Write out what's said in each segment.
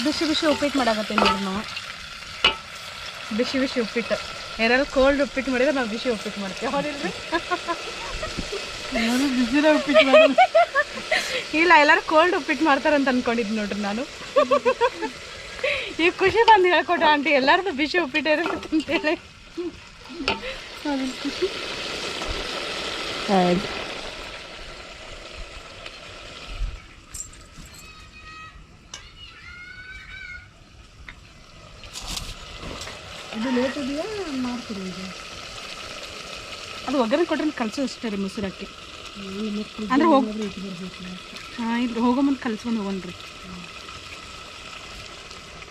ಬಿಸಿ ಬಿಸಿ ಉಪ್ಪಿಟ್ಟು ಮಾಡಾಕತ್ತೀನಿ ನೋಡಿ ನಾವು. ಬಿಸಿ ಬಿಸಿ ಉಪ್ಪಿಟ್ಟು. ಯಾರು ಕೋಲ್ಡ್ ಉಪ್ಪಿಟ್ಟು ಮಾಡಿದ್ರೆ ನಾವು ಬಿಸಿ ಉಪ್ಪಿಟ್ಟು ಮಾಡ್ತೀವಿ. ಹೌದಿಲ್ರಿ? ಬಿಸಿನ ಉಪ್ಪಿಟ್ಟು ಮಾಡೋದು ಇಲ್ಲ, ಎಲ್ಲರೂ ಕೋಲ್ಡ್ ಉಪ್ಪಿಟ್ಟು ಮಾಡ್ತಾರಂತ ಅನ್ಕೊಂಡಿದ್ದು ನೋಡ್ರಿ ನಾನು. ಈಗ ಖುಷಿ ಬಂದು ಹೇಳ್ಕೊಟ್ಟ ಆಂಟಿ ಎಲ್ಲರದು ಬಿಸಿ ಉಪ್ಪಿಟ್ಟು ಇರುತ್ತೆ ಅಂತೇಳಿ. ಖುಷಿ ಇದು ಲೇಟ್ ಇದೆಯಾ ಮಾಡ್ತೀರಿ ಈಗ? ಅದು ಒಗ್ಗರಣೆ ಕೊಟ್ರೆ ಕಲಸೋ ಅಷ್ಟೇ ರೀ ಮೊಸರಕ್ಕೆ. ಅಂದ್ರೆ ಹಾಂ ಇಲ್ರಿ, ಹೋಗೋ ಮುಂದೆ ಕಲ್ಸ್ಕೊಂಡು ಹೋಗೋಣ್ರಿ.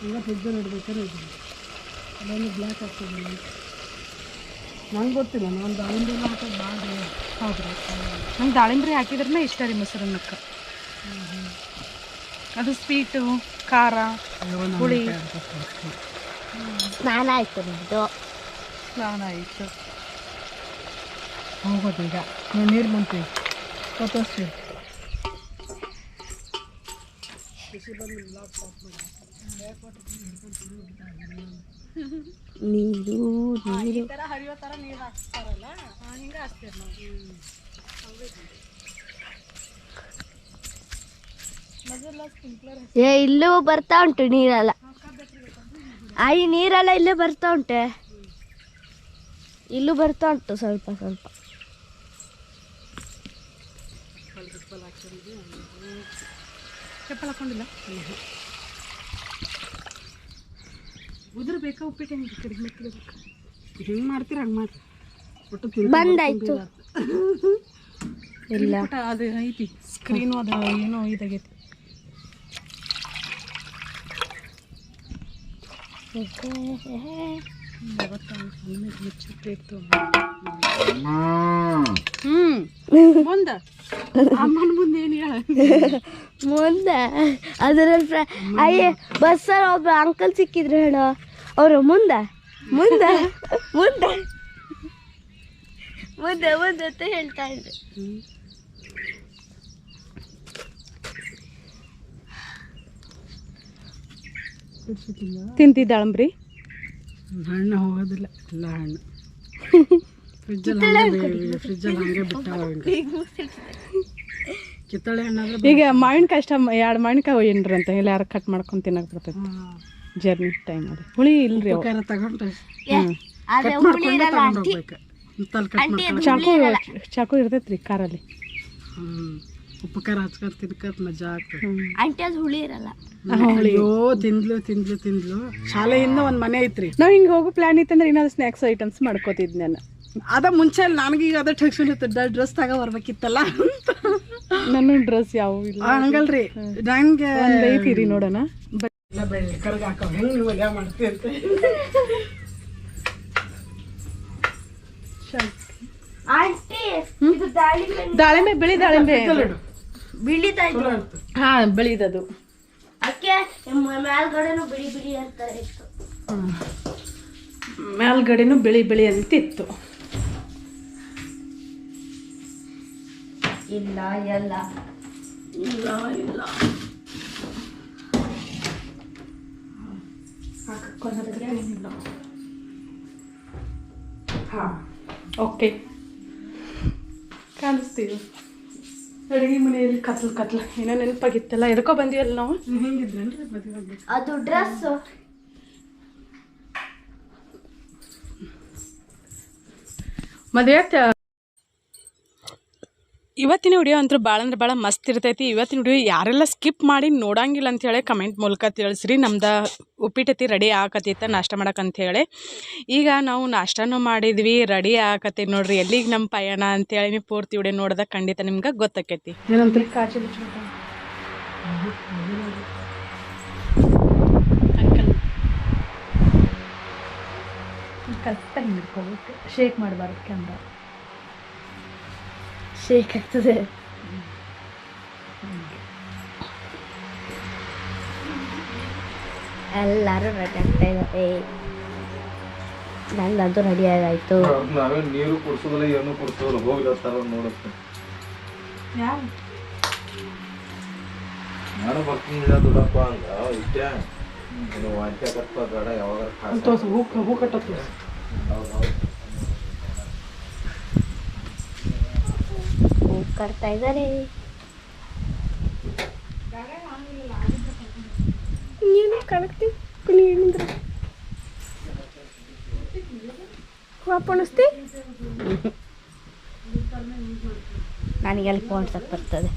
ಈಗ ಫ್ರಿಜ್ಜಲ್ಲಿ ಇಡ್ಬೇಕಾದ್ರೆ ಅದೊಂದು ಬ್ಲ್ಯಾಕ್ ಆಗ್ತದೆ. ನಂಗೆ ಗೊತ್ತಿಲ್ಲ, ನಾನು ದಾಳಿಂಬೆ ಹಾಕೋದು ಭಾಳ. ಹೌದ್ರಿ, ನಂಗೆ ದಾಳಿಂಬೆ ಹಾಕಿದ್ರೇ ಇಷ್ಟ ರೀ ಮೊಸರನ್ನಕ್ಕೆ. ಅದು ಸ್ವೀಟು, ಖಾರ, ಹುಳಿ. ಸ್ನಾನ ಆಯಿತು ನಿಮ್ಮದು? ಸ್ನಾನ ಆಯಿತು, ಹೋಗೋದು ಈಗ. ನೀರು ಬಂತೀವಿ ಗೊತ್ತೋಸ್ತೀವಿ. ನೀರು ಈ ಥರ ಹರಿಯೋ ಥರ ನೀರು ಹಾಕ್ತಾರಲ್ಲ, ಹಿಂಗೆ ಹಾಕ್ತೀವಿ ನಾವು. ಏ ಇಲ್ಲೂ ಬರ್ತಾ ಉಂಟು ನೀರೆಲ್ಲ. ಈ ನೀರೆಲ್ಲ ಇಲ್ಲೇ ಬರ್ತಾ ಉಂಟೆ, ಇಲ್ಲೂ ಬರ್ತಾ ಉಂಟು ಸ್ವಲ್ಪ ಸ್ವಲ್ಪ. ಚಪ್ಪಲ್ ಹಾಕೊಂಡಿಲ್ಲ. ಉದ್ರ ಬೇಕಾ ಉಪ್ಪಿಟ್ಟು? ಹೆಂಗೆ ಕಡಿಮೆ ಹಿಂಗೆ ಮಾಡ್ತೀರ ಹಂಗೆ ಮಾಡಿ ಒಟ್ಟು ಬಂದಾಯ್ತು. ಇಲ್ಲ ಅದು ಐತಿ ಸ್ಕ್ರೀನು, ಅದು ಏನೋ ಇದಾಗೈತಿ. ಮುಂದೆ ಅಮ್ಮನ ಮುಂದೆ ಏನು ಹೇಳ ಮುಂದೆ ಅದರಲ್ಲಿ ಅಯ್ಯ ಬಸ್ಸಲ್ಲಿ ಒಬ್ಬ ಅಂಕಲ್ ಸಿಕ್ಕಿದ್ರು ಹೇಳೋ, ಅವರು ಮುಂದೆ ಮುಂದೆ ಮುಂದೆ ಮುಂದೆ ಮುಂದೆ ಅಂತ ಹೇಳ್ತಾ ಇದ್ರು. ತಿಂತಿದ್ದಾಳಂಬ್ರಿ? ಹಣ್ಣು ಹೋಗೋದಿಲ್ಲ, ಎಲ್ಲ ಹಣ್ಣು ಫ್ರಿಜ್ಜಲ್ಲಿ ಹಂಗೆ ಬಿಟ್ಟಾವ. ಕಿತ್ತಳೆ ಹಣ್ಣಾದ್ರೆ ಈಗ ಮಾವಿನಕಾಯಿ ಇಷ್ಟ, 2 ಮಾವಿನಕಾಯಿ ಒಯ್ಯನ್ರಿ ಅಂತ ಹೇಳಿ ಯಾರು ಕಟ್ ಮಾಡ್ಕೊಂಡು ತಿನ್ನಕ್ಕೆ ಬರ್ತೈತಿ. ಜರ್ನಿ ಟೈಮ್ ಅದು ಹುಳಿ ಇಲ್ರಿ. ತಗೊಂಡ್ರೆ ಚಾಕು ಇರ್ತೈತ್ರಿ ಕಾರಲ್ಲಿ. ಉಪ್ಪು ಖಾರ ಹಚ್ಕೊಂಡು ತಿನ್ಕತ್ ಮಜಾ ಆಗ್ತದೆ. ಆಂಟಿ ಅದು ಹುಳಿ ಇರಲ್ಲ. ಅಯ್ಯೋ ತಿಂದ್ಲು ಶಾಲೆಯಿಂದ ಒಂದು ಮನೆ ಐತ್ರಿ. ನಾವು ಹಿಂಗೆ ಹೋಗೋ ಪ್ಲಾನ್ ಇತ್ತಂದ್ರೆ ಏನಾದ್ರು ಸ್ನ್ಯಾಕ್ಸ್ ಐಟಮ್ಸ್ ಮಾಡ್ಕೋತಿದ್ ನಾನು. ಅದ ಮುಂಚೆ ನನಗೀಗ ಅದ ಟೆನ್ಷನ್ ಇರ್ತದೆ, ಡ್ರೆಸ್ ತಗೋ ಬರ್ಬೇಕಿತ್ತಲ್ಲ ಅಂತ. ನನ್ನ ಡ್ರೆಸ್ ಯಾವ ಇಲ್ಲ ಹಂಗಲ್ರಿ, ನಂಗೆ ಐತಿರಿ ನೋಡೋಣ. ಬೆಳ್ಳಿ ಕರ್ಗ ಹಾಕೋ ಹೆಂಗೆ ನೀವು ಮಜಾ ಮಾಡ್ತೀವಿ ಅಂತ. ದಾಳಿಂಬೆ ಬಿಳಿ ದಾಳಿಂಬೆ ಹಾ ಬೆಳಿದದು. ಮೇಲ್ಗಡೆನು ಬಿಳಿ ಬಿಳಿ ಅಂತ ಇತ್ತು, ಮೇಲ್ಗಡೆನು ಬಿಳಿ ಬಿಳಿ ಅಂತಿತ್ತು. ಇಲ್ಲ ಎಲ್ಲ ಇಲ್ಲ ಇಲ್ಲ ಹಾಂ ಓಕೆ ಕಾಣಿಸ್ತೀವಿ. ಅಡುಗೆ ಮನೆಯಲ್ಲಿ ಕತ್ಲು ಏನೋ ನೆನಪಾಗಿತ್ತಲ್ಲ, ಎದಕ್ಕೋ ಬಂದಿವಲ್ಲ ನಾವು. ಹೆಂಗಿದ್ರೇನ್ರಿ ಅದು ಡ್ರೆಸ್ ಮದುವೆ. ಇವತ್ತಿನ ವಿಡಿಯೋ ಅಂತೂ ಭಾಳ ಅಂದ್ರೆ ಭಾಳ ಮಸ್ತ್ ಇರ್ತೈತಿ. ಇವತ್ತಿನ ವಿಡಿಯೋ ಯಾರೆಲ್ಲ ಸ್ಕಿಪ್ ಮಾಡಿ ನೋಡಂಗಿಲ್ಲ ಅಂಥೇಳಿ ಕಮೆಂಟ್ ಮೂಲಕ ತಿಳಿಸ್ರಿ. ನಮ್ದು ಉಪ್ಪಿಟ್ಟತಿ ರೆಡಿ ಆಕತಿತ್ತ ನಾಷ್ಟ ಮಾಡಕ್ಕಂಥೇಳಿ. ಈಗ ನಾವು ನಾಷ್ಟನೂ ಮಾಡಿದ್ವಿ, ರೆಡಿ ಆಕತಿ ನೋಡ್ರಿ. ಎಲ್ಲಿಗೆ ನಮ್ಮ ಪಯಣ ಅಂತೇಳಿ ನೀವು ಪೂರ್ತಿ ವಿಡಿಯೋ ನೋಡಿದಾಗ ಖಂಡಿತ ನಿಮ್ಗೆ ಗೊತ್ತಾಕೈತಿ. ಏನಂತ ಕಾಚಿ ಕರೆಕ್ಟಾಗಿ ಹಿಡ್ಕೋಬೇಕು, ಶೇಕ್ ಮಾಡಬಾರ್ದು. ಕ್ಯಾಮ್ರಾ ಶೇಕ್ ಆಗ್ತದೆ. ಎಲ್ಲರೂ ರೆಡಿ ಆಗ್ತಾ ಇದ್ದಾರೆ. ನಂದಂತೂ ರೆಡಿ ಆಗಾಯ್ತು. ನಾವೇ ನೀರು ಕುಡಿಸೋದಿಲ್ಲ, ಏನು ಕುಡಿಸೋದಿಲ್ಲ, ಹೋಗ್ಲತ್ತಾರ ನೋಡುತ್ತೆ. ನಾನು ಬರ್ತೀನಿ ದುಡಪ್ಪ ಅಂತ ಇಷ್ಟೇ. ಇದು ವಾಂತಿ ಆಗತ್ತ ಬೇಡ ಯಾವಾಗ ತೋರ್ಸು ಹೂ ಕಟ್ಟ ತೋರ್ಸು. ಹೂ ಕಟ್ತಾ ಇದ್ದಾರೆ. ನೀನು ಕಣಕ್ತಿ ಕುಣಿದ್ರೆ ವಾಪಣಿಸ್ತಿ. ನನಗೆ ಅಲ್ಲಿ ಪೋಣ್ಸಕ್ಕೆ ಬರ್ತದೆ.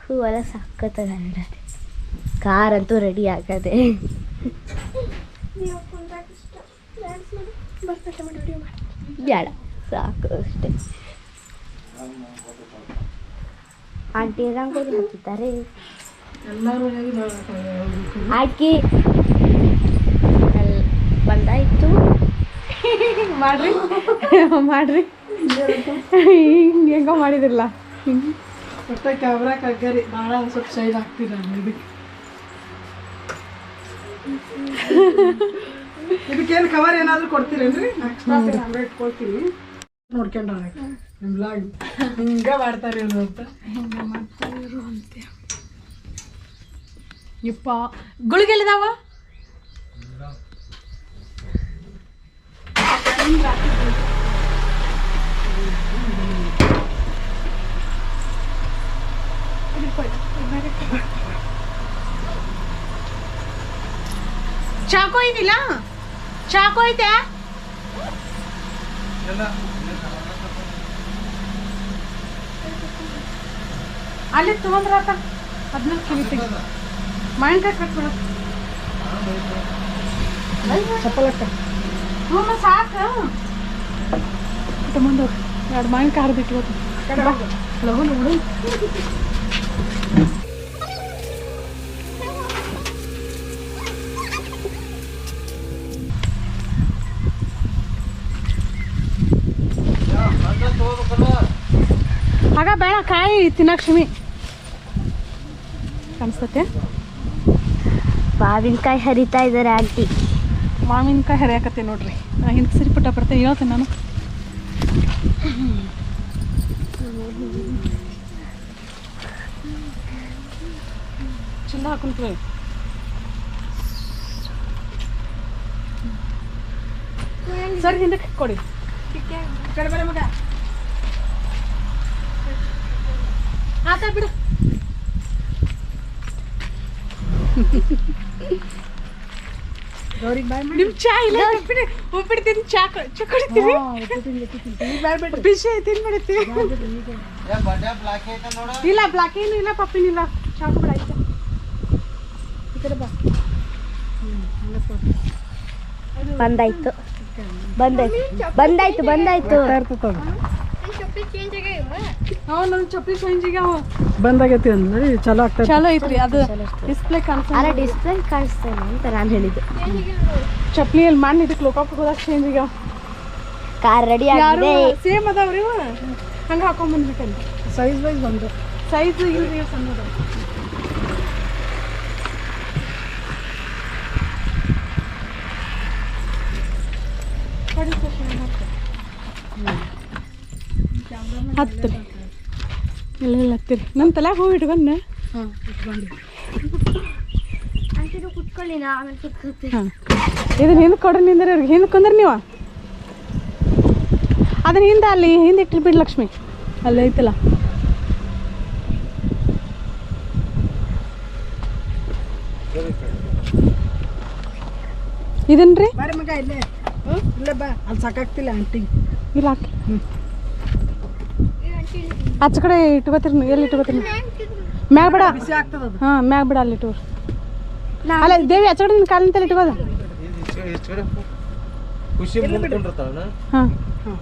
ಹೂವೆಲ್ಲ ಸಕ್ಕತ್ತಾಗಿ ಹರಡದೆ. ಕಾರಂತೂ ರೆಡಿ ಆಗದೆ. ಬೇಡ ಸಾಕು ಅಷ್ಟೇ. ಆಂಟಿ ರಂಗೋಲಿ ಹಾಕಿದ್ದಾರೆ. ಎಲ್ಲರೂ ಹಾಕಿ ಬಂದಾಯ್ತು. ಮಾಡ್ರಿ ಮಾಡ್ರಿ ಹೆಂಗೋ ಮಾಡಿದಿರಲ್ಲ. ಒಟ್ಟ ಕ್ಯಾಮ್ರಾ ಕಗ್ಗರಿ ಭಾಳ ಸ್ವಲ್ಪ ಶೈನ್ ಆಗ್ತೀರ ಇದಕ್ಕೆ. ಇದಕ್ಕೇನು ಕವರ್ ಏನಾದರೂ ಕೊಡ್ತೀರೇನ್ರಿ? ಎಕ್ಸ್ಟ್ರಾ ಹಂಗೆ ಇಟ್ಕೊಳ್ತೀನಿ. ನೋಡ್ಕೊಂಡ್ರ ನಿಮ್ಮ ಬ್ಲಾಗ್ ಹಿಂಗೆ ಮಾಡ್ತಾರೆ ಇವರು ಅಂತ. ಯಪ್ಪ ಗುಳಿಗೆಲ್ಲಿದಾವ? ಚಾಕು ಐತಿಲ್ಲ? ಚಾಕು ಐತೆ? ಅಲ್ಲಿ ತಗೊಂಡ್ರಾತ ಅದನ್ನ ಕಿವಿತೀವಿ. ಮಾವಿನಕಾಯಿ ಕಟ್ಬಿಡ ಚಪ್ಪಲಕ್ಕ. ಹ್ಞೂ ಸಾಕು. ತಗೊಂಡೋಗಿ 2 ಮಾವಿನಕಾಯಿ ಹರಿದಿಟ್ಬೋದು. ಲಗು ನೋಡು. ಆಗ ಬೇಡ ಕಾಯಿ ತಿನ್ನಕ್ಕೆ ಶಿಮಿ ಕಾಣಿಸ್ತತೆ. ಮಾವಿನಕಾಯಿ ಹರಿತಾ ಇದ್ದಾರೆ ಆಂಟಿ. ಮಾವಿನಕಾಯಿ ಹರಿಯಾಕತ್ತೆ ನೋಡ್ರಿ. ನಾ ಹಿಂದೆ ಸಿರಿ ಪುಟ್ಟ ಬರ್ತೇನೆ ಹೇಳ್ತೇನೆ ನಾನು. ಚಂದ ಹಾಕೊಂತೀವಿ. ಸರಿ ಹಿಂದಕ್ಕೆ ಕೊಡಿ. ಕಡೆ ಬರ ಮಗ ಆತ ಬಿಡು. ನಿಮ್ ಚಾ ಇಲ್ಲ ಉಪ್ಪಿಟ್ಟು ತಿಂದು ಚಾ ಕುಡಿತೀವಿ. ಬಿಸಿ ತಿನ್ಬಿಡ್ತೀವಿ. ಇಲ್ಲ ಬ್ಲಾಕ್ ಏನು ಇಲ್ಲ ಪಪ್ಪಿನಿಲ್ಲ. ಚಾಕು ಬಿಡ ಆಯ್ತಾ ಈ ಕಡೆ ಬಾ. ಬಂದಾಯ್ತು ಬಂದಾಯ್ತು ಬಂದಾಯ್ತು. ನನ್ನ ಚಪ್ಪಲಿ ಚೇಂಜಿಗೆ ಬಂದಾಗೈತಿ ಅಂದ್ರೆ ಚಲೋ ಆಗ್ತದೆ. ಚಲೋ ಐತ್ರಿ ಅದು ಡಿಸ್ಪ್ಲೇ ಕಾಣಿಸ್ತಾ. ಅಲ್ಲ ಡಿಸ್ಪ್ಲೇ ಕಾಣಿಸ್ತಾ ಇಲ್ಲ ಅಂತ ನಾನು ಹೇಳಿದ್ದು. ಚಪ್ಪಲಿಯಲ್ಲಿ ಮಣ್ಣು ಇದಕ್ಕೆ ಲೋಕಪ್ಪ ಹೋದಾಗ ಚೇಂಜಿಗೆ ಕಾರ್ ರೆಡಿ ಆಗಿದೆ. ಸೇಮ್ ಅದಾವ್ರಿ ಹಂಗೆ ಹಾಕೊಂಡ್ ಬಂದ್ಬಿಟ್ಟೇನೆ. ಸೈಜ್ ವೈಸ್ ಬಂದು ಸೈಜ್ ಇಲ್ರಿ ಸಣ್ಣದ. ಹತ್ತಿರಿ ಇಲ್ಲ ಹತ್ತಿರಿ. ನನ್ನ ತಲೆಗೆ ಹೋಗಿ ಇಟ್ಕೊಂಡೆ. ಹಾಂ ಇಟ್ಕೊಂಡು ಕುತ್ಕೊಳ್ಳಿ ನಾ ಆಮೇಲೆ ಕುತ್ಕೊಳ್ತೀನಿ. ಹಾಂ ಇದನ್ನ ಹಿಂದೆ ಕೊಡ್ರಿ. ನಿಂದ್ರೆ ಅವ್ರಿಗೆ ಹಿಂದೆ ಕುಂದ್ರಿ ನೀವು. ಅದನ್ನ ಹಿಂದೆ ಅಲ್ಲಿ ಹಿಂದೆ ಇಟ್ಟು ಬಿಡಿ ಲಕ್ಷ್ಮಿ. ಅಲ್ಲಿ ಐತಲ್ಲ ಇದನ್ರಿ. ಬಾರಿ ಮಗ ಇಲ್ಲೇ ಇಲ್ಲೇ ಬಾ. ಅಲ್ಲಿ ಸಾಕಾಗ್ತಿಲ್ಲ ಆಂಟಿ. ಇಲ್ಲ ಹಾಕಿ ಆಚ ಕಡೆ ಇಟ್ಕೋತೀರಿ. ಎಲ್ಲಿ ಇಟ್ಕೋತೀರಿ? ಮ್ಯಾಗ ಬೇಡ. ಬಿಸಿ ಆಗ್ತದ. ಹಾಂ ಮ್ಯಾಗ ಬೇಡ. ಅಲ್ಲಿ ಇಟ್ಕೋರಿ. ಅಲ್ಲ ದೇವಿ ಆಚ ಕಡೆ ನಿನ್ನ ಕಾಲಿನ ಇಟ್ಕೋದು. ಹಾಂ ಹಾಂ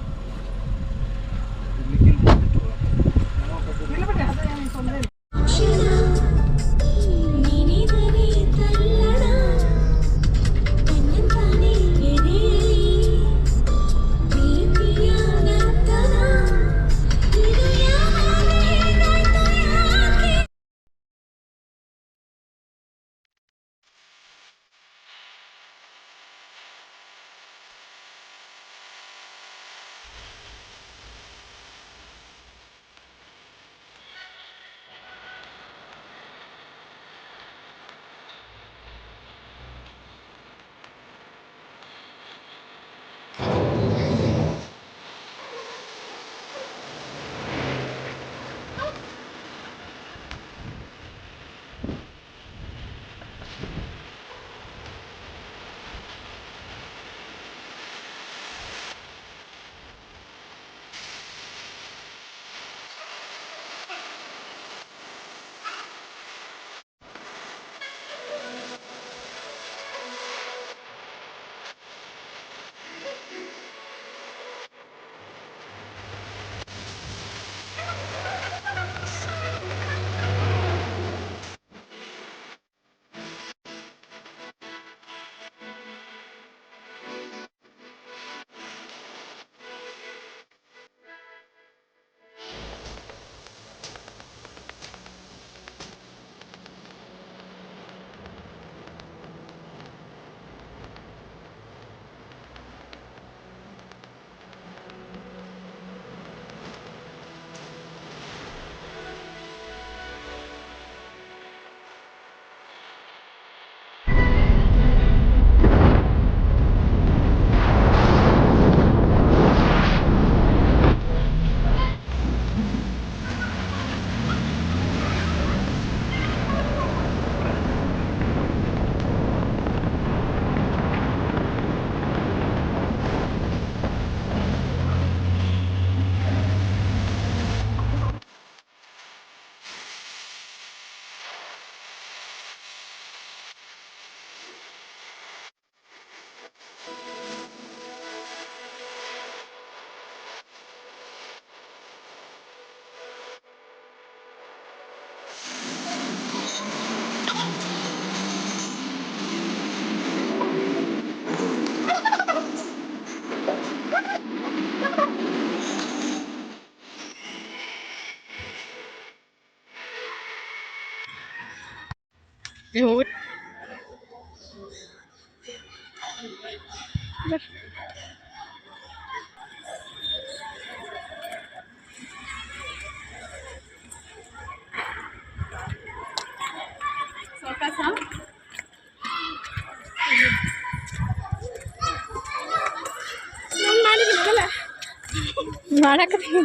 ಮಾಡಕತ್ತೀನಿ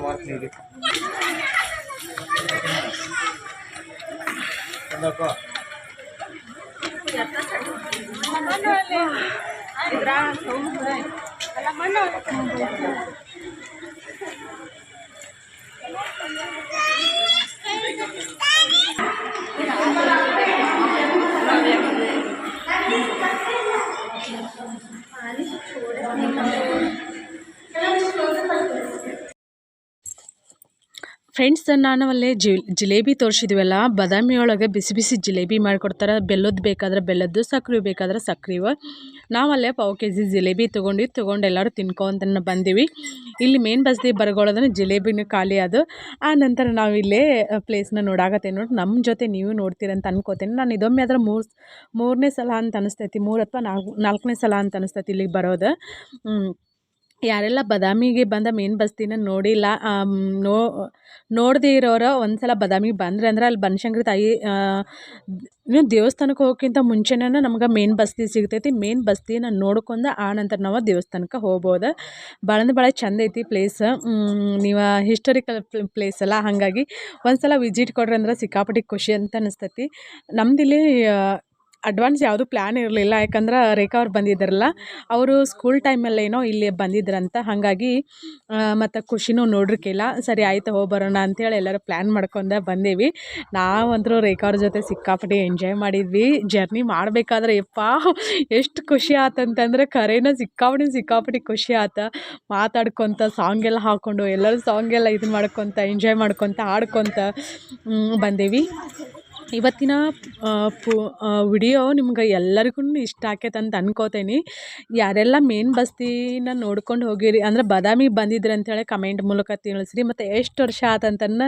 ಮಾಡ್ತೀನಿ ಫ್ರೆಂಡ್ಸ್, ನಾನು ಅಲ್ಲೇ ಜಿಲೇಬಿ ತೋರಿಸಿದ್ವಲ್ಲ, ಬಾದಾಮಿ ಒಳಗೆ ಬಿಸಿ ಬಿಸಿ ಜಿಲೇಬಿ ಮಾಡಿಕೊಡ್ತಾರೆ. ಬೆಲ್ಲದ್ದು ಬೇಕಾದ್ರೆ ಬೆಲ್ಲದ್ದು, ಸಕ್ರೆ ಬೇಕಾದ್ರೆ ಸಕ್ರೆವ. ನಾವಲ್ಲೇ ಪಾವು ಕೆಜಿ ಜಿಲೇಬಿ ತೊಗೊಂಡು ಎಲ್ಲರೂ ತಿನ್ಕೊಂತ ಬಂದೀವಿ. ಇಲ್ಲಿ ಮೇನ್ ಬಸ್ದಿ ಬರ್ಗೊಳ್ಳೋದನ್ನ ಜಿಲೇಬಿನ ಖಾಲಿ ಅದು. ಆ ನಂತರ ನಾವು ಇಲ್ಲೇ ಪ್ಲೇಸ್ನ ನೋಡಾಕತ್ತೇವೆ ನೋಡಿ. ನಮ್ಮ ಜೊತೆ ನೀವು ನೋಡ್ತೀರಂತ ಅನ್ಕೋತೇನೆ. ನಾನು ಇದೊಮ್ಮೆ ಆದ್ರೆ ಮೂರನೇ ಸಲ ಅಂತ ಅನಿಸ್ತೈತಿ, 3 ಅಥವಾ 4ನೇ ಸಲ ಅಂತ ಅನಿಸ್ತೈತಿ ಇಲ್ಲಿಗೆ ಬರೋದು. ಯಾರೆಲ್ಲ ಬಾದಾಮಿಗೆ ಬಂದ ಮೇನ್ ಬಸ್ತಿನ ನೋಡಿಲ್ಲ, ನೋಡದೇ ಇರೋರು ಒಂದ್ಸಲ ಬಾದಾಮಿಗೆ ಬಂದರೆ ಅಂದ್ರೆ ಅಲ್ಲಿ ಬನಶಂಕರಿ ತಾಯಿ ನೀವು ದೇವಸ್ಥಾನಕ್ಕೆ ಹೋಗೋಕ್ಕಿಂತ ಮುಂಚೆನೇ ನಮ್ಗೆ ಮೇನ್ ಬಸ್ತಿ ಸಿಗ್ತೈತಿ. ಮೇನ್ ಬಸ್ತಿನ ನೋಡ್ಕೊಂಡು ಆ ನಂತರ ನಾವು ದೇವಸ್ಥಾನಕ್ಕೆ ಹೋಗ್ಬೋದು. ಭಾಳ ಚಂದ ಐತಿ ಪ್ಲೇಸ್. ನೀವು ಹಿಸ್ಟೋರಿಕಲ್ ಪ್ಲೇಸ್ ಅಲ್ಲ, ಹಾಗಾಗಿ ಒಂದ್ಸಲ ವಿಸಿಟ್ ಕೊಡ್ರಿ ಅಂದ್ರೆ ಸಿಕ್ಕಾಪಟ್ಟಿ ಖುಷಿ ಅಂತ ಅನಿಸ್ತೈತಿ. ನಮ್ದಿಲ್ಲಿ ಅಡ್ವಾನ್ಸ್ ಯಾವುದೂ ಪ್ಲ್ಯಾನ್ ಇರಲಿಲ್ಲ, ಯಾಕಂದ್ರೆ ರೇಖಾ ಅವ್ರು ಬಂದಿದ್ದಾರಲ್ಲ, ಅವರು ಸ್ಕೂಲ್ ಟೈಮಲ್ಲೇನೋ ಇಲ್ಲಿ ಬಂದಿದ್ರಂತ. ಹಾಗಾಗಿ ಮತ್ತು ಖುಷಿನೂ ನೋಡ್ರಿಕ್ಕಿಲ್ಲ. ಸರಿ ಆಯ್ತು ಹೋಗ್ಬರೋಣ ಅಂಥೇಳಿ ಎಲ್ಲರೂ ಪ್ಲ್ಯಾನ್ ಮಾಡ್ಕೊಂಡು ಬಂದೇವಿ. ನಾವಂತರೂ ರೇಖಾ ಅವ್ರ ಜೊತೆ ಸಿಕ್ಕಾಪಟ್ಟಿ ಎಂಜಾಯ್ ಮಾಡಿದ್ವಿ. ಜರ್ನಿ ಮಾಡಬೇಕಾದ್ರೆ ಎಷ್ಟು ಖುಷಿ ಆತಂತಂದ್ರೆ ಖರೇನ ಸಿಕ್ಕಾಪಟ್ಟಿ ಖುಷಿ ಆತ. ಮಾತಾಡ್ಕೊತ ಸಾಂಗೆಲ್ಲ ಹಾಕ್ಕೊಂಡು ಎಲ್ಲರೂ ಸಾಂಗೆಲ್ಲ ಇದನ್ನು ಮಾಡ್ಕೊತ ಎಂಜಾಯ್ ಮಾಡ್ಕೊತ ಆಡ್ಕೊತ ಬಂದೇವಿ. ಇವತ್ತಿನ ವಿಡಿಯೋ ನಿಮ್ಗೆ ಎಲ್ಲರಿಗೂ ಇಷ್ಟ ಆಕೈತೆ ಅಂತ ಅನ್ಕೋತೇನೆ. ಯಾರೆಲ್ಲ ಮೇನ್ ಬಸ್ತಿನ ನೋಡ್ಕೊಂಡು ಹೋಗಿರಿ ಅಂದ್ರೆ ಬಾದಾಮಿಗೆ ಬಂದಿದ್ರಿ ಅಂಥೇಳಿ ಕಮೆಂಟ್ ಮೂಲಕ ತಿಳಿಸ್ರಿ. ಮತ್ತು ಎಷ್ಟು ವರ್ಷ ಆತಂತನ್ನ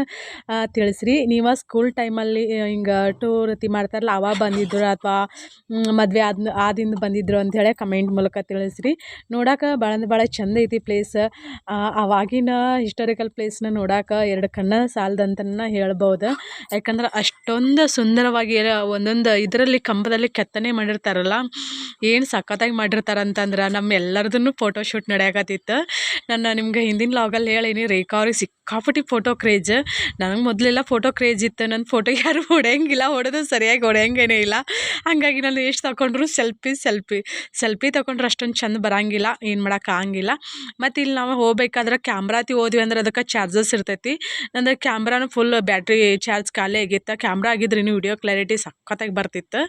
ತಿಳಿಸ್ರಿ. ನೀವು ಸ್ಕೂಲ್ ಟೈಮಲ್ಲಿ ಹಿಂಗೆ ಟೂರ್ ಮಾಡ್ತಾರಲ್ಲ ಅವಾಗ ಬಂದಿದ್ರು ಅಥವಾ ಮದುವೆ ಆದಿಂದ ಬಂದಿದ್ರು ಅಂಥೇಳಿ ಕಮೆಂಟ್ ಮೂಲಕ ತಿಳಿಸ್ರಿ. ನೋಡೋಕೆ ಭಾಳ ಚಂದ ಐತಿ ಪ್ಲೇಸ್. ಅವಾಗಿನ ಹಿಸ್ಟಾರಿಕಲ್ ಪ್ಲೇಸ್ನ ನೋಡೋಕೆ 2 ಕಣ್ಣು ಸಾಲದಂತನ ಹೇಳ್ಬೋದು. ಯಾಕಂದ್ರೆ ಅಷ್ಟೊಂದು ಸುಂದರವಾಗಿ ಒಂದೊಂದು ಇದರಲ್ಲಿ ಕಂಬದಲ್ಲಿ ಕೆತ್ತನೆ ಮಾಡಿರ್ತಾರಲ್ಲ, ಏನು ಸಖತ್ತಾಗಿ ಮಾಡಿರ್ತಾರೆ ಅಂತಂದ್ರೆ ನಮ್ಮೆಲ್ಲರದನ್ನು ಫೋಟೋಶೂಟ್ ನಡೆಯಕತ್ತಿತ್ತು. ನಾನು ನಿಮ್ಗೆ ಹಿಂದಿನ ಲಾಗಲ್ಲಿ ಹೇಳೀನಿ, ರೇಖಾ ಅವ್ರಿಗೆ ಸಿಕ್ಕಾಪಟ್ಟಿ ಫೋಟೋ ಕ್ರೇಜ್. ನನಗೆ ಮೊದಲೆಲ್ಲ ಫೋಟೋ ಕ್ರೇಜ್ ಇತ್ತು. ನನ್ನ ಫೋಟೋ ಯಾರು ಹೊಡೆಯಂಗಿಲ್ಲ, ಹೊಡೆದು ಸರಿಯಾಗಿ ಹೊಡೆಯಂಗೇನೇ ಇಲ್ಲ. ಹಾಗಾಗಿ ನಾನು ಎಷ್ಟು ತಗೊಂಡ್ರು ಸೆಲ್ಫಿ ತಗೊಂಡ್ರೆ ಅಷ್ಟೊಂದು ಚೆಂದ ಬರೋಂಗಿಲ್ಲ, ಏನು ಮಾಡೋಕ್ಕಾಗಂಗಿಲ್ಲ. ಮತ್ತು ಇಲ್ಲಿ ನಾವು ಹೋಗ್ಬೇಕಾದ್ರೆ ಕ್ಯಾಮ್ರಾ ಹೋದ್ವಿ ಅಂದ್ರೆ ಅದಕ್ಕೆ ಚಾರ್ಜಸ್ ಇರ್ತೈತಿ. ನಂದು ಕ್ಯಾಮ್ರಾನು ಫುಲ್ ಬ್ಯಾಟ್ರಿ ಚಾರ್ಜ್ ಖಾಲಿ ಆಗಿತ್ತು. ಕ್ಯಾಮ್ರಾ ಆಗಿದ್ರೆ ಇನ್ನೂ ವಿಡಿಯೋ ಕ್ಲಾರಿಟಿ ಸಖತ್ತಾಗಿ ಬರ್ತಿತ್ತು.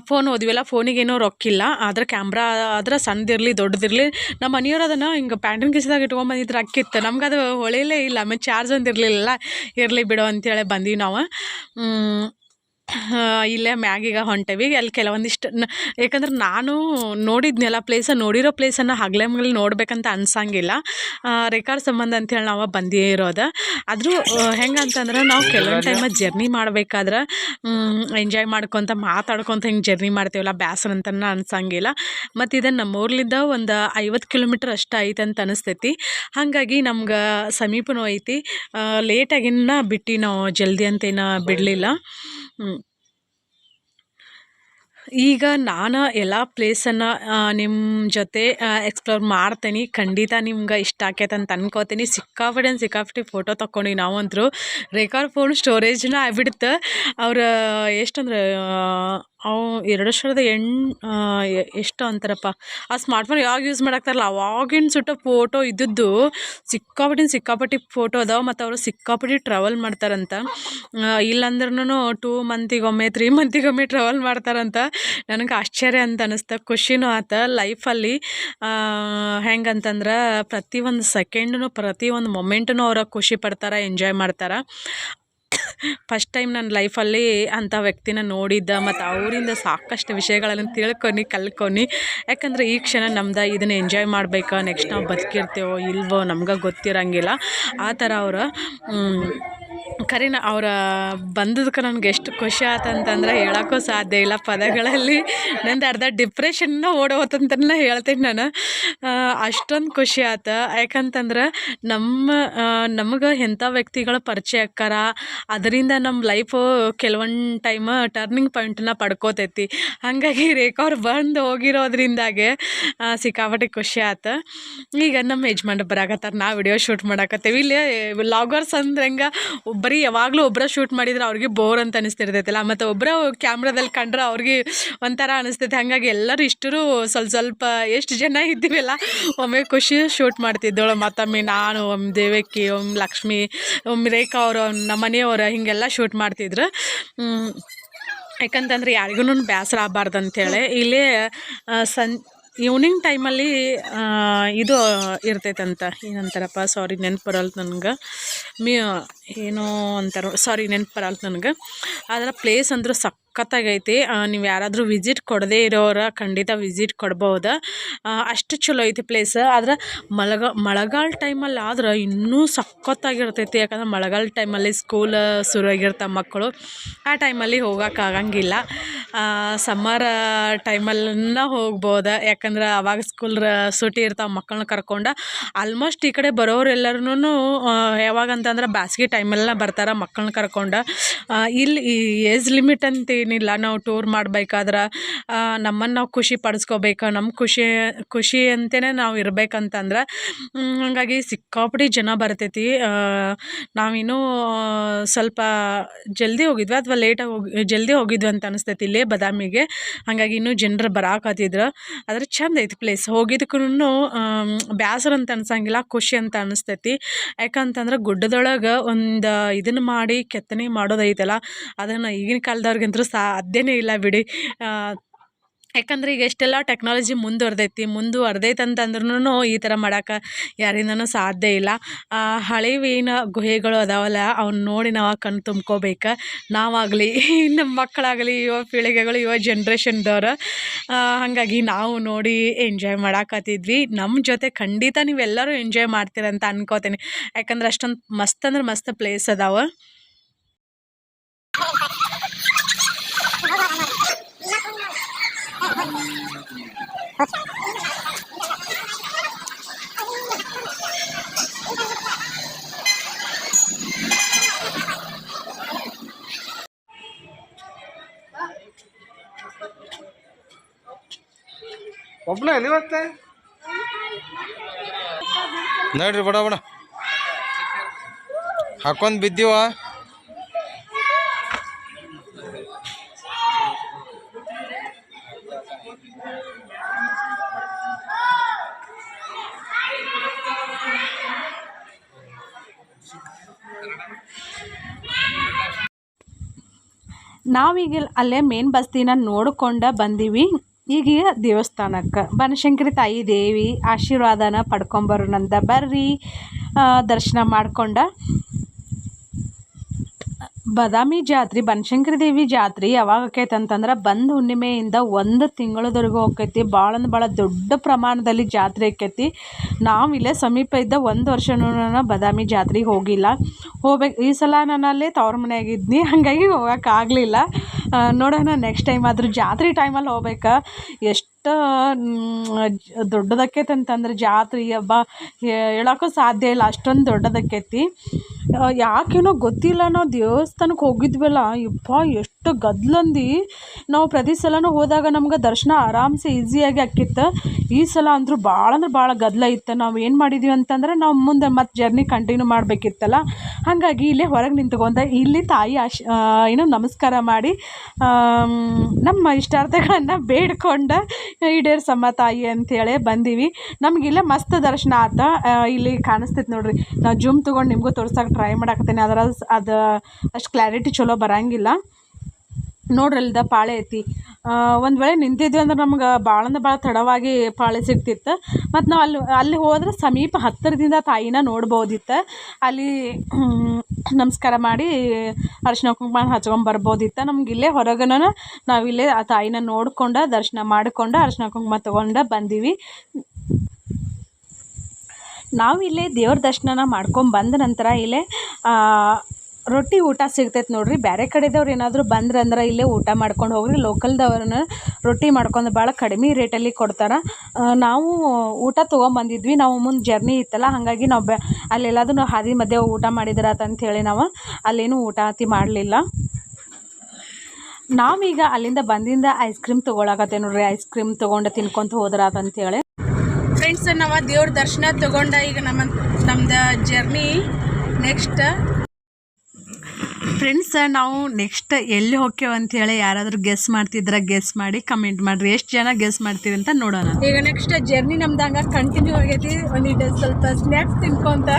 ಫೋನ್ ಹೋದ್ವಿಲ್ಲ, ಫೋನಿಗೇನೋ ರೊಕ್ಕಿಲ್ಲ, ಆದರೆ ಕ್ಯಾಮ್ರಾ ಆದ್ರೆ ಸಣ್ಣದಿರಲಿ ದೊಡ್ಡದಿರಲಿ. ನಮ್ಮ ಮನೆಯವ್ರು ಅದನ್ನು ಹಿಂಗೆ ಪ್ಯಾಂಟಿನ ಕಿಸಿದಾಗ ಇಟ್ಕೊಂಬಂದಿದ್ರೆ ಅಕ್ಕಿತ್ತು. ನಮ್ಗೆ ಅದು ಹೊಳೆಯಲೇ ಇಲ್ಲ. ಆಮೇಲೆ ಚಾರ್ಜ್ ಒಂದು ಇರಲಿಲ್ಲ, ಇರಲಿ ಬಿಡು ಅಂತೇಳಿ ಬಂದೀವಿ ನಾವು. ಇಲ್ಲೇ ಮ್ಯಾಗೀಗ ಹೊಂಟೇವಿ. ಅಲ್ಲಿ ಕೆಲವೊಂದಿಷ್ಟು ಯಾಕಂದ್ರೆ ನಾನು ನೋಡಿದ್ನೆಲ್ಲ ನೋಡಿರೋ ಪ್ಲೇಸನ್ನು ಹಗಲೇ ಮಗಲಿ ನೋಡ್ಬೇಕಂತ ಅನ್ಸಂಗಿಲ್ಲ. ರೇಖಾರ್ ಸಂಬಂಧ ಅಂಥೇಳಿ ನಾವು ಬಂದೇ ಇರೋದು. ಆದರೂ ಹೆಂಗಂತಂದ್ರೆ ನಾವು ಕೆಲವೊಂದು ಟೈಮಲ್ಲಿ ಜರ್ನಿ ಮಾಡ್ಬೇಕಾದ್ರೆ ಎಂಜಾಯ್ ಮಾಡ್ಕೊತ ಮಾತಾಡ್ಕೊತ ಹಿಂಗೆ ಜರ್ನಿ ಮಾಡ್ತೀವಲ್ಲ, ಬೇಸರ ಅಂತನ ಅನ್ಸಂಗಿಲ್ಲ. ಮತ್ತು ಇದನ್ನು ನಮ್ಮೂರ್ಲಿಂದ ಒಂದು 50 ಕಿಲೋಮೀಟ್ರ್ ಅಷ್ಟು ಐತೆ ಅಂತ ಅನಿಸ್ತೈತಿ. ಹಾಗಾಗಿ ನಮ್ಗೆ ಸಮೀಪನೂ ಐತಿ. ಲೇಟಾಗಿನ್ನ ಬಿಟ್ಟು ನಾವು ಜಲ್ದಿ ಅಂತೇನು ಬಿಡಲಿಲ್ಲ. ಈಗ ನಾನು ಎಲ್ಲ ಪ್ಲೇಸನ್ನು ನಿಮ್ಮ ಜೊತೆ ಎಕ್ಸ್ಪ್ಲೋರ್ ಮಾಡ್ತೀನಿ. ಖಂಡಿತ ನಿಮ್ಗೆ ಇಷ್ಟ ಆಕೈತೆ ಅಂತ ಅನ್ಕೋತೀನಿ. ಸಿಕ್ಕಾಪಟ್ಟೆ ಫೋಟೋ ತಗೊಂಡು ನಾವಂತರೂ ರೇಖಾ ಫೋನ್ ಸ್ಟೋರೇಜ್ನ ಆಗ್ಬಿಡುತ್ತೆ. ಅವ್ರು ಎಷ್ಟಂದ್ರೆ ಅವು 2008 ಎಷ್ಟು ಅಂತಾರಪ್ಪ, ಆ ಸ್ಮಾರ್ಟ್ಫೋನ್ ಯಾವಾಗ ಯೂಸ್ ಮಾಡಾಕ್ತಾರಲ್ಲ ಅವಾಗಿನ ಸುಟ್ಟ ಫೋಟೋ ಇದ್ದದ್ದು ಸಿಕ್ಕಾಪಟ್ಟೆ ಫೋಟೋ ಅದಾವೆ. ಮತ್ತು ಅವರು ಸಿಕ್ಕಾಪಟ್ಟೆ ಟ್ರಾವೆಲ್ ಮಾಡ್ತಾರಂತ. ಇಲ್ಲಾಂದ್ರೂ 2 ಮಂತಿಗೊಮ್ಮೆ 3 ಮಂತಿಗೊಮ್ಮೆ ಟ್ರಾವೆಲ್ ಮಾಡ್ತಾರಂತ. ನನಗೆ ಆಶ್ಚರ್ಯ ಅಂತ ಅನ್ನಿಸ್ತು, ಖುಷಿನೂ ಆತ. ಲೈಫಲ್ಲಿ ಹೆಂಗಂತಂದ್ರೆ ಪ್ರತಿಯೊಂದು ಸೆಕೆಂಡೂ ಪ್ರತಿಯೊಂದು ಮೊಮೆಂಟೂ ಅವ್ರು ಖುಷಿ ಪಡ್ತಾರೆ, ಎಂಜಾಯ್ ಮಾಡ್ತಾರೆ. ಫಸ್ಟ್ ಟೈಮ್ ನನ್ನ ಲೈಫಲ್ಲಿ ಅಂಥ ವ್ಯಕ್ತಿನ ನೋಡಿದ್ದ ಮತ್ತು ಅವರಿಂದ ಸಾಕಷ್ಟು ವಿಷಯಗಳನ್ನು ಕಲ್ತ್ಕೊಂಡು ಯಾಕಂದರೆ ಈ ಕ್ಷಣ ನಮ್ದು ಇದನ್ನು ಎಂಜಾಯ್ ಮಾಡ್ಬೇಕು, ನೆಕ್ಸ್ಟ್ ನಾವು ಬದುಕಿರ್ತೇವೋ ಇಲ್ವೋ ನಮ್ಗೆ ಗೊತ್ತಿರೋಂಗಿಲ್ಲ. ಆ ಥರ ಅವರು ಖರೇನ ಅವರ ಬಂದದಕ್ಕೆ ನನಗೆ ಎಷ್ಟು ಖುಷಿ ಆತಂತಂದ್ರೆ ಹೇಳೋಕ್ಕೂ ಸಾಧ್ಯ ಇಲ್ಲ ಪದಗಳಲ್ಲಿ. ನಂದು ಅರ್ಧ ಡಿಪ್ರೆಷನ್ನ ಓಡೋತಂತನ ಹೇಳ್ತೀನಿ ನಾನು. ಅಷ್ಟೊಂದು ಖುಷಿ ಆತ. ಯಾಕಂತಂದ್ರೆ ನಮಗೆ ಎಂಥ ವ್ಯಕ್ತಿಗಳ ಪರಿಚಯ ಆಕ್ಕಾರ, ಅದರಿಂದ ನಮ್ಮ ಲೈಫು ಕೆಲವೊಂದು ಟೈಮ್ ಟರ್ನಿಂಗ್ ಪಾಯಿಂಟನ್ನ ಪಡ್ಕೋತೈತಿ. ಹಾಗಾಗಿ ರೇಖಾ ಅವ್ರು ಬಂದು ಹೋಗಿರೋದ್ರಿಂದಾಗೆ ಸಿಕ್ಕಾಪಟ್ಟೆ ಖುಷಿ ಆತ. ಈಗ ನಮ್ಮ ಯಜಮಾನ್ರು ಬರಾಕತ್ತಾರೆ, ನಾವು ವಿಡಿಯೋ ಶೂಟ್ ಮಾಡಾಕತ್ತೇವೆ. ಇಲ್ಲಿ ವ್ಲಾಗರ್ಸ್ ಅಂದ್ರೆ ಹೆಂಗೆ ಬರೀ ಯಾವಾಗಲೂ ಒಬ್ಬರ ಶೂಟ್ ಮಾಡಿದ್ರೆ ಅವ್ರಿಗೆ ಬೋರ್ ಅಂತ ಅನಿಸ್ತಿರ್ತೈತಲ್ಲ, ಮತ್ತು ಒಬ್ಬರ ಕ್ಯಾಮ್ರಾದಲ್ಲಿ ಕಂಡ್ರೆ ಅವ್ರಿಗೆ ಒಂಥರ ಅನಿಸ್ತೈತೆ. ಹಾಗಾಗಿ ಎಲ್ಲರೂ ಇಷ್ಟರು ಸ್ವಲ್ಪ ಎಷ್ಟು ಜನ ಇದ್ದೀವಲ್ಲ ಒಮ್ಮೆ ಖುಷಿ ಶೂಟ್ ಮಾಡ್ತಿದ್ದಳು. ಮತ್ತೊಮ್ಮೆ ನಾನು, ಒಮ್ಮೆ ದೇವಕಿ, ಒಮ್ಮೆ ಲಕ್ಷ್ಮಿ, ಒಮ್ಮೆ ರೇಖಾ ಅವರು, ನಮ್ಮ ಮನೆಯವರು ಹೀಗೆಲ್ಲ ಶೂಟ್ ಮಾಡ್ತಿದ್ರು. ಯಾಕಂತಂದ್ರೆ ಯಾರಿಗೂ ಬೇಸರ ಆಗಬಾರ್ದು ಅಂಥೇಳಿ ಇಲ್ಲೇ ಈವ್ನಿಂಗ್ ಟೈಮಲ್ಲಿ ಇದು ಇರ್ತೈತಂತ, ಏನಂತಾರಪ್ಪ ಸಾರಿ ನೆನ್ಪು ಬರಲ್ತು ನನಗೆ, ಏನೋ ಅಂತಾರೋ ಸಾರಿ ನೆನ್ಪು ಬರಲ್ತು ನನಗೆ. ಅದರ ಪ್ಲೇಸ್ ಅಂದರೂ ಸಖತ್ತಾಗೈತಿ. ನೀವು ಯಾರಾದರೂ ವಿಸಿಟ್ ಕೊಡದೇ ಇರೋರ ಖಂಡಿತ ವಿಸಿಟ್ ಕೊಡ್ಬೋದು. ಅಷ್ಟು ಚಲೋ ಐತಿ ಪ್ಲೇಸ್. ಆದ್ರೆ ಮಳೆಗಾಲ ಟೈಮಲ್ಲಿ ಆದ್ರೆ ಇನ್ನೂ ಸಖತ್ತಾಗಿರ್ತೈತಿ. ಯಾಕಂದ್ರೆ ಮಳೆಗಾಲ ಟೈಮಲ್ಲಿ ಸ್ಕೂಲ್ ಶುರುವಾಗಿರ್ತಾವೆ ಮಕ್ಕಳು, ಆ ಟೈಮಲ್ಲಿ ಹೋಗೋಕ್ಕಾಗಂಗಿಲ್ಲ. ಸಮ್ಮರ್ ಟೈಮಲ್ಲೂ ಹೋಗ್ಬೋದು, ಯಾಕಂದ್ರೆ ಅವಾಗ ಸ್ಕೂಲ್ ಸೂಟಿ ಇರ್ತಾವೆ ಮಕ್ಕಳನ್ನ ಕರ್ಕೊಂಡು. ಆಲ್ಮೋಸ್ಟ್ ಈ ಕಡೆ ಬರೋರೆಲ್ಲರೂ ಯಾವಾಗಂತಂದ್ರೆ ಬೇಸಿಗೆ ಟೈಮಲ್ಲ ಬರ್ತಾರೆ ಮಕ್ಕಳನ್ನ ಕರ್ಕೊಂಡು. ಇಲ್ಲಿ ಏಜ್ ಲಿಮಿಟ್ ಅಂತೇನಿಲ್ಲ. ನಾವು ಟೂರ್ ಮಾಡಬೇಕಾದ್ರೆ ನಮ್ಮನ್ನು ನಾವು ಖುಷಿ ಪಡಿಸ್ಕೋಬೇಕು, ನಮ್ಮ ಖುಷಿ ಅಂತಲೇ ನಾವು ಇರಬೇಕಂತಂದ್ರೆ ಹಾಗಾಗಿ ಸಿಕ್ಕಾಪಟ್ಟಿ ಜನ ಬರ್ತೈತಿ. ನಾವಿನ್ನೂ ಸ್ವಲ್ಪ ಜಲ್ದಿ ಹೋಗಿದ್ವಿ ಅಥವಾ ಜಲ್ದಿ ಹೋಗಿದ್ವಿ ಅಂತ ಅನಿಸ್ತೈತಿ ಇಲ್ಲೇ ಬದಾಮಿಗೆ. ಹಾಗಾಗಿ ಇನ್ನೂ ಜನರು ಬರಾಕತ್ತಿದ್ರು. ಆದರೆ ಚಂದ ಐತಿ ಪ್ಲೇಸ್. ಹೋಗಿದ್ದಕ್ಕೂ ಬೇಸರ ಅಂತ ಅನ್ಸಂಗಿಲ್ಲ, ಖುಷಿ ಅಂತ ಅನಿಸ್ತೈತಿ. ಯಾಕಂತಂದ್ರೆ ಗುಡ್ಡದೊಳಗೆ ಒಂದು ಇದನ್ನು ಮಾಡಿ ಕೆತ್ತನೆ ಮಾಡೋದೈತಲ್ಲ, ಅದನ್ನು ಈಗಿನ ಕಾಲದವ್ರಿಗಂತೂ ಸಾಧ್ಯನೇ ಇಲ್ಲ ಬಿಡಿ. ಯಾಕಂದ್ರೆ ಈಗ ಎಷ್ಟೆಲ್ಲ ಟೆಕ್ನಾಲಜಿ ಮುಂದುವರ್ದೈತಂತಂದ್ರೂ ಈ ಥರ ಮಾಡೋಕೆ ಯಾರಿಂದನೂ ಸಾಧ್ಯ ಇಲ್ಲ. ಹಳೆವಿನ ಗುಹೆಗಳು ಅದಾವಲ್ಲ, ಅವನ್ನ ನೋಡಿ ನಾವು ಕಣ್ಣು ತುಂಬ್ಕೋಬೇಕು. ನಾವಾಗಲಿ, ನಮ್ಮ ಮಕ್ಕಳಾಗಲಿ, ಯುವ ಪೀಳಿಗೆಗಳು, ಯುವ ಜನ್ರೇಷನ್ದವ್ರು. ಹಾಗಾಗಿ ನಾವು ನೋಡಿ ಎಂಜಾಯ್ ಮಾಡಾಕತ್ತಿದ್ವಿ. ನಮ್ಮ ಜೊತೆ ಖಂಡಿತ ನೀವೆಲ್ಲರೂ ಎಂಜಾಯ್ ಮಾಡ್ತೀರಂತ ಅನ್ಕೋತೀನಿ. ಯಾಕಂದ್ರೆ ಅಷ್ಟೊಂದು ಮಸ್ತ್ ಅಂದ್ರೆ ಮಸ್ತ್ ಪ್ಲೇಸ್ ಅದಾವ. ಒಬ್ಬನ ಎಲ್ಲಿ ಬರ್ತೆ ನೋಡ್ರಿ, ಬಡ ಹಾಕೊಂಡ್ ಬಿದ್ದೀವ. ನಾವೀಗ ಅಲ್ಲೇ ಮೇನ್ ಬಸ್ತಿನ ನೋಡ್ಕೊಂಡು ಬಂದೀವಿ. ಈಗ ದೇವಸ್ಥಾನಕ್ಕೆ ಬನಶಂಕರಿ ತಾಯಿ ದೇವಿ ಆಶೀರ್ವಾದನ ಪಡ್ಕೊಂಬರೋಣಂತ ಬರ್ರಿ, ದರ್ಶನ ಮಾಡ್ಕೊಂಡು. ಬಾದಾಮಿ ಜಾತ್ರೆ, ಬನಶಂಕರಿ ದೇವಿ ಜಾತ್ರೆ ಯಾವಾಗ ಆಕೈತೆ ಅಂತಂದ್ರೆ ಬಂದು ಹುಣ್ಣಿಮೆಯಿಂದ 1 ತಿಂಗಳವರೆಗೂ ಹೋಗ್ತೈತಿ. ಭಾಳ ಅಂದ್ರೆ ಭಾಳ ದೊಡ್ಡ ಪ್ರಮಾಣದಲ್ಲಿ ಜಾತ್ರೆ ಆಕೈತಿ. ನಾವು ಇಲ್ಲೇ ಸಮೀಪ ಇದ್ದ 1 ವರ್ಷನೂ ಬಾದಾಮಿ ಜಾತ್ರೆಗೆ ಹೋಗಿಲ್ಲ. ಈ ಸಲ ನಾನು ಅಲ್ಲೇ ತವ್ರ ಮನೆಯಾಗಿದ್ನಿ, ಹಾಗಾಗಿ ಹೋಗೋಕ್ಕಾಗಲಿಲ್ಲ. ನೋಡೋಣ ನೆಕ್ಸ್ಟ್ ಟೈಮ್ ಆದರೂ ಜಾತ್ರೆ ಟೈಮಲ್ಲಿ ಹೋಗ್ಬೇಕು. ಎಷ್ಟು ದೊಡ್ಡದಕ್ಕೈತೆ ಅಂತಂದ್ರೆ ಜಾತ್ರೆ ಹಬ್ಬ ಹೇಳೋಕ್ಕೂ ಸಾಧ್ಯ ಇಲ್ಲ, ಅಷ್ಟೊಂದು ದೊಡ್ಡದಕ್ಕೈತಿ. ಯಾಕೇನೋ ಗೊತ್ತಿಲ್ಲ, ನಾವು ದೇವಸ್ಥಾನಕ್ಕೆ ಹೋಗಿದ್ವಲ್ಲ, ಯಪ್ಪ ಎಷ್ಟು ಗದ್ಲಂದು. ನಾವು ಪ್ರತಿ ಸಲನೂ ಹೋದಾಗ ನಮ್ಗೆ ದರ್ಶನ ಆರಾಮ್ಸೆ ಈಸಿಯಾಗಿ ಆಕ್ಕಿತ್ತು. ಈ ಸಲ ಅಂದರೂ ಭಾಳ ಅಂದ್ರೆ ಭಾಳ ಗದ್ದಲ ಇತ್ತು. ನಾವು ಏನು ಮಾಡಿದ್ವಿ ಅಂತಂದ್ರೆ ನಾವು ಮುಂದೆ ಮತ್ತೆ ಜರ್ನಿ ಕಂಟಿನ್ಯೂ ಮಾಡಬೇಕಿತ್ತಲ್ಲ, ಹಾಗಾಗಿ ಇಲ್ಲೇ ಹೊರಗೆ ನಿಂತ್ಕೊಂಡೆ. ಇಲ್ಲಿ ತಾಯಿ ಏನೋ ನಮಸ್ಕಾರ ಮಾಡಿ ನಮ್ಮ ಇಷ್ಟಾರ್ಥಗಳನ್ನು ಬೇಡ್ಕೊಂಡು ಈಡೇರ್ಸಮ್ಮ ತಾಯಿ ಅಂಥೇಳಿ ಬಂದೀವಿ. ನಮಗಿಲ್ಲೇ ಮಸ್ತ್ ದರ್ಶನ ಆತ. ಇಲ್ಲಿ ಕಾಣಿಸ್ತೈತೆ ನೋಡ್ರಿ, ನಾವು ಜೂಮ್ ತೊಗೊಂಡು ನಿಮಗೂ ತೋರ್ಸೋಕೆ ಟ್ರೈ ಮಾಡಾಕತ್ತೀನಿ. ಅದು ಅಷ್ಟು ಕ್ಲಾರಿಟಿ ಚಲೋ ಬರೋಂಗಿಲ್ಲ. ನೋಡ್ರಲ್ದ ಪಾಳೆ ಐತಿ. ಒಂದು ವೇಳೆ ನಿಂತಿದ್ವಿ ಅಂದ್ರೆ ನಮ್ಗೆ ಭಾಳ ಅಂದ್ರೆ ಭಾಳ ತಡವಾಗಿ ಪಾಳೆ ಸಿಗ್ತಿತ್ತು. ಮತ್ತು ನಾವು ಅಲ್ಲಿ ಹೋದ್ರೆ ಸಮೀಪ ಹತ್ತಿರದಿಂದ ತಾಯಿನ ನೋಡ್ಬೋದಿತ್ತು. ಅಲ್ಲಿ ನಮಸ್ಕಾರ ಮಾಡಿ ಅರಿಶಿನ ಕುಂಕುಮ ಹಚ್ಕೊಂಬರ್ಬೋದಿತ್ತು. ನಮ್ಗೆ ಇಲ್ಲೇ ಹೊರಗನ ನಾವಿಲ್ಲೇ ಆ ತಾಯಿನ ನೋಡ್ಕೊಂಡು ದರ್ಶನ ಮಾಡಿಕೊಂಡು ಅರಿಶಿನ ಕುಂಕುಮ ತೊಗೊಂಡು ಬಂದೀವಿ. ನಾವು ಇಲ್ಲೇ ದೇವ್ರ ದರ್ಶನ ಮಾಡ್ಕೊಂಬಂದ ನಂತರ ಇಲ್ಲೇ ರೊಟ್ಟಿ ಊಟ ಸಿಗ್ತೈತೆ ನೋಡ್ರಿ. ಬೇರೆ ಕಡೆದವ್ರು ಏನಾದರೂ ಬಂದ್ರಂದ್ರೆ ಇಲ್ಲೇ ಊಟ ಮಾಡ್ಕೊಂಡು ಹೋಗ್ರಿ. ಲೋಕಲ್ದವ್ರನ್ನ ರೊಟ್ಟಿ ಮಾಡ್ಕೊಂಡು ಭಾಳ ಕಡಿಮೆ ರೇಟಲ್ಲಿ ಕೊಡ್ತಾರೆ. ನಾವು ಊಟ ತೊಗೊಂಬಂದಿದ್ವಿ. ನಾವು ಮುಂದೆ ಜರ್ನಿ ಇತ್ತಲ್ಲ, ಹಾಗಾಗಿ ನಾವು ಅಲ್ಲೆಲ್ಲದೂ ನಾವು ಹಾದಿ ಮಧ್ಯೆ ಊಟ ಮಾಡಿದ್ರಾತಂಥೇಳಿ ನಾವು ಅಲ್ಲೇನೂ ಊಟ ಮಾಡಲಿಲ್ಲ. ನಾವೀಗ ಅಲ್ಲಿಂದ ಬಂದಿಂದ ಐಸ್ ಕ್ರೀಮ್ ತೊಗೊಳಕತ್ತೆ ನೋಡ್ರಿ. ಐಸ್ ಕ್ರೀಮ್ ತೊಗೊಂಡು ತಿನ್ಕೊಂತ ಹೋದ್ರಾತಂಥೇಳಿ. ಫ್ರೆಂಡ್ಸ್, ನಾವು ದೇವ್ರ ದರ್ಶನ ತೊಗೊಂಡ ಈಗ ನಮ್ದು ಜರ್ನಿ ನೆಕ್ಸ್ಟ್. ಫ್ರೆಂಡ್ಸ್, ನಾವು ನೆಕ್ಸ್ಟ್ ಎಲ್ಲಿ ಹೋಗ್ತೇವೆ ಅಂಥೇಳಿ ಯಾರಾದರೂ ಗೆಸ್ ಮಾಡ್ತಿದ್ರೆ ಗೆಸ್ ಮಾಡಿ ಕಮೆಂಟ್ ಮಾಡಿರಿ. ಎಷ್ಟು ಜನ ಗೆಸ್ ಮಾಡ್ತೀವಿ ಅಂತ ನೋಡೋಣ. ಈಗ ನೆಕ್ಸ್ಟ್ ಜರ್ನಿ ನಮ್ದು ಹಂಗೆ ಕಂಟಿನ್ಯೂ ಆಗೈತಿ. ಒಂದಿಟ್ಟು ಸ್ವಲ್ಪ ಸ್ನ್ಯಾಕ್ಸ್ ತಿನ್ಕೊಂತ